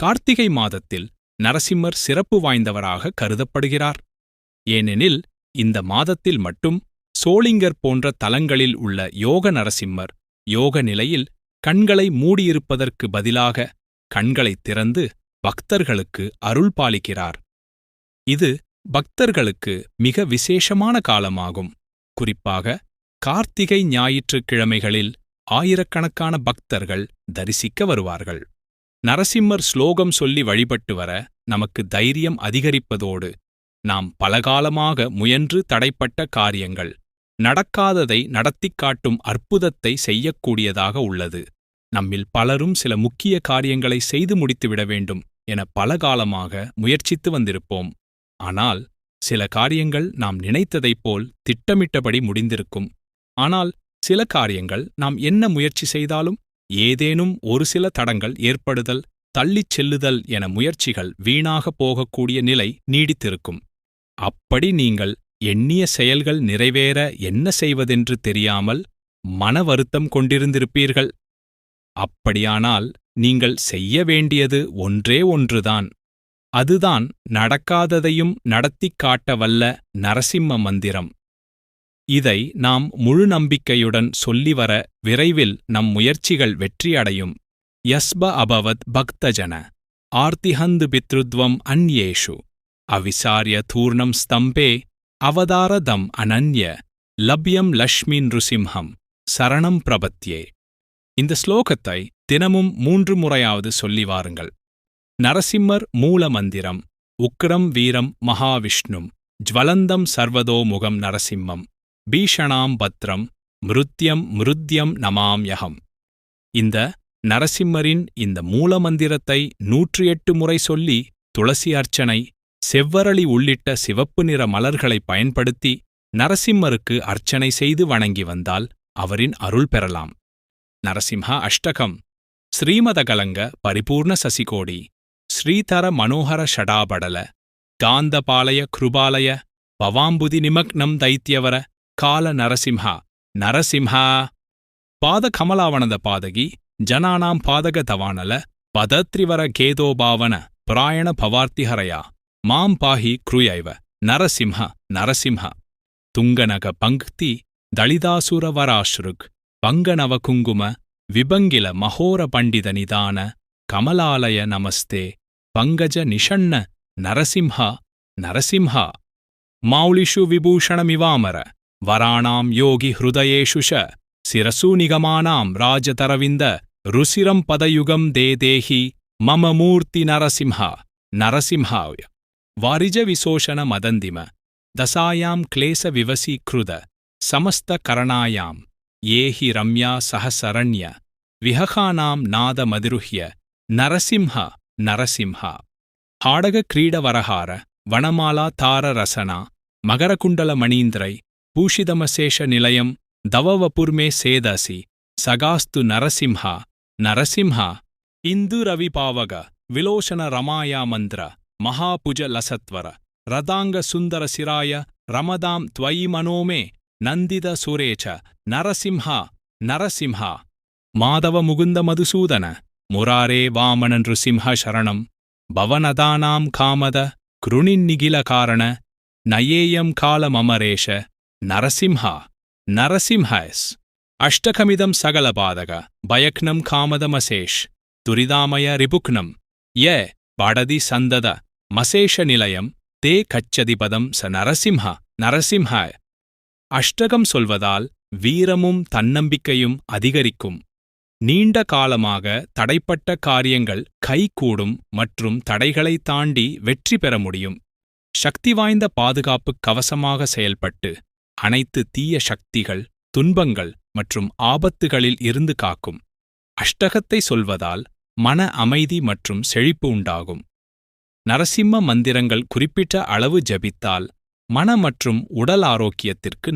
கார்த்திகை மாதத்தில் நரசிம்மர் சிறப்பு வாய்ந்தவராக கருதப்படுகிறார். ஏனெனில் இந்த மாதத்தில் மட்டும் சோளிங்கர் போன்ற தலங்களில் உள்ள யோக நரசிம்மர் யோக நிலையில் கண்களை மூடியிருப்பதற்கு பதிலாக கண்களைத் திறந்து பக்தர்களுக்கு அருள் பாலிக்கிறார். இது பக்தர்களுக்கு மிக விசேஷமான காலமாகும். குறிப்பாக கார்த்திகை ஞாயிற்றுக்கிழமைகளில் ஆயிரக்கணக்கான பக்தர்கள் தரிசிக்க வருவார்கள். நரசிம்மர் ஸ்லோகம் சொல்லி வழிபட்டு வர நமக்கு தைரியம் அதிகரிப்பதோடு நாம் பலகாலமாக முயன்று தடைப்பட்ட காரியங்கள் நடக்காததை நடத்திக் காட்டும் அற்புதத்தை செய்யக்கூடியதாக உள்ளது. நம்மில் பலரும் சில முக்கிய காரியங்களை செய்து முடித்துவிட வேண்டும் என பலகாலமாக முயற்சித்து வந்திருப்போம். ஆனால் சில காரியங்கள் நாம் நினைத்ததைப் போல் திட்டமிட்டபடி முடிந்திருக்கும். ஆனால் சில காரியங்கள் நாம் என்ன முயற்சி செய்தாலும் ஏதேனும் ஒரு சில தடங்கள் ஏற்படுதல், தள்ளிச் செல்லுதல் என முயற்சிகள் வீணாகப் போகக்கூடிய நிலை நீடித்திருக்கும். அப்படி நீங்கள் எண்ணிய செயல்கள் நிறைவேற என்ன செய்வதென்று தெரியாமல் மன வருத்தம் கொண்டிருந்திருப்பீர்கள். அப்படியானால் நீங்கள் செய்ய வேண்டியது ஒன்றே ஒன்றுதான். அதுதான் நடக்காததையும் நடத்திக் காட்ட வல்ல நரசிம்ம மந்திரம். இதை நாம் முழு நம்பிக்கையுடன் சொல்லிவர விரைவில் நம் முயற்சிகள் வெற்றியடையும். யஸ்ப அபவத் பக்தஜன ஆர்த்திஹந்து பித்ருத்வம் அன்யேஷு அவிசாரிய தூர்ணம் ஸ்தம்பே அவதாரதம் அனன்ய லப்யம் லக்ஷ்மி நிருசிம்ஹம் சரணம் பிரபத்யே. இந்த ஸ்லோகத்தை தினமும் 3 முறையாவது சொல்லி வாருங்கள். நரசிம்மர் மூல மந்திரம். உக்ரம் வீரம் மகாவிஷ்ணும் ஜ்வலந்தம் சர்வதோமுகம் நரசிம்மம் பீஷணாம் பத்ரம் மிருத்யம் மிருத்யம் நமாம்யகம். இந்த நரசிம்மரின் இந்த மூல மந்திரத்தை 108 முறை சொல்லி துளசி அர்ச்சனை, செவ்வரளி உள்ளிட்ட சிவப்பு நிற மலர்களை பயன்படுத்தி நரசிம்மருக்கு அர்ச்சனை செய்து வணங்கி வந்தால் அவரின் அருள் பெறலாம். நரசிம்ஹ அஷ்டகம். ஸ்ரீமதகலங்க பரிபூர்ண சசிகோடி ஸ்ரீதர மனோகர ஷடாபடல காந்தபாலய கிருபாலய பவாம்புதி நிமக்னம் தைத்யவர கால நரசிம்ஹா நரசிம்ஹா. பாத கமலாவனத பாதகி ஜனானாம் பாதக தவானல பதத்ரிவர கேதோபாவன பிராயண பவார்த்திஹரயா மாம் பாஹி க்ருயைவ நரசிம்ஹ நரசிம்ஹ. துங்கநக பங்க்தி தளிதாசுரவராஸ்ருக் பங்கநவ குங்கும விபங்கில மகோர பண்டித நிதான கமலாலய நமஸ்தே பங்கஜ நிஷண்ண நரசிம்ஹா நரசிம்ஹா. மௌலிஷு விபூஷணமிவாமர வராணாம் யோகி ஹிருதயேஷு ஷ சிரசு நிகமானாம் ராஜதரவிந்த ருசிரம் பதயுகம் தேதேஹி மம மூர்த்தி நரசிம்ஹா நரசிம்ஹாய. வாரிஜ விசோஷண மதந்திம தசாயாம் கிளேச விவசீக்ருத சமஸ்த கரணாயாம் ஏஹி ரம்யா சஹசரண்ய விஹகானாம் நாத மதிருஹ்ய நரசிம்ஹ நரசிம்ஹ. ஹாடக கிரீடவரஹார வனமாலா தார ரசனா மகரகுண்டல மணீந்திரை பூஷிதமசேஷ நிலையம் தவவபுர்மே சேதசி சகாஸ்து நரசிம்ஹ நரசிம்ஹ. இந்து ரவிபாவக விலோசன ரமாயா மந்திர மகாபுஜ லசத்வர ரதாங்க சுந்தர சிராய ரமதாம் த்வயி மனோமே நந்தித சுரேச்ச நரசிம்ஹா நரசிம்ஹா. மாதவ முகுந்த மதுசூதன முராரே வாமன நிருசிம்ஹ சரணம் பவனதானாம் காமத கிருணிநிகில காரண நயேயம் காலமமரேஷ நரசிம்ஹா நரசிம்ஹஸ். அஷ்டகமிதம் சகலபாதக பயக்னம் காமதமசேஷ் துரிதாமய ரிபுக்னம் ய பாடதி சந்தத மசேஷ நிலையம் தே கச்சதிபதம் ச நரசிம்ஹ நரசிம்ஹ. அஷ்டகம் சொல்வதால் வீரமும் தன்னம்பிக்கையும் அதிகரிக்கும். நீண்ட காலமாக தடைப்பட்ட காரியங்கள் கைகூடும் மற்றும் தடைகளை தாண்டி வெற்றி பெற முடியும். சக்தி வாய்ந்த பாதுகாப்புக் கவசமாக செயல்பட்டு அனைத்து தீய சக்திகள், துன்பங்கள் மற்றும் ஆபத்துகளில் இருந்து காக்கும். அஷ்டகத்தை சொல்வதால் மன அமைதி மற்றும் செழிப்பு உண்டாகும். நரசிம்ம மந்திரங்கள் குறிப்பிட்ட அளவு ஜபித்தால் மன மற்றும் உடல் ஆரோக்கியத்திற்கு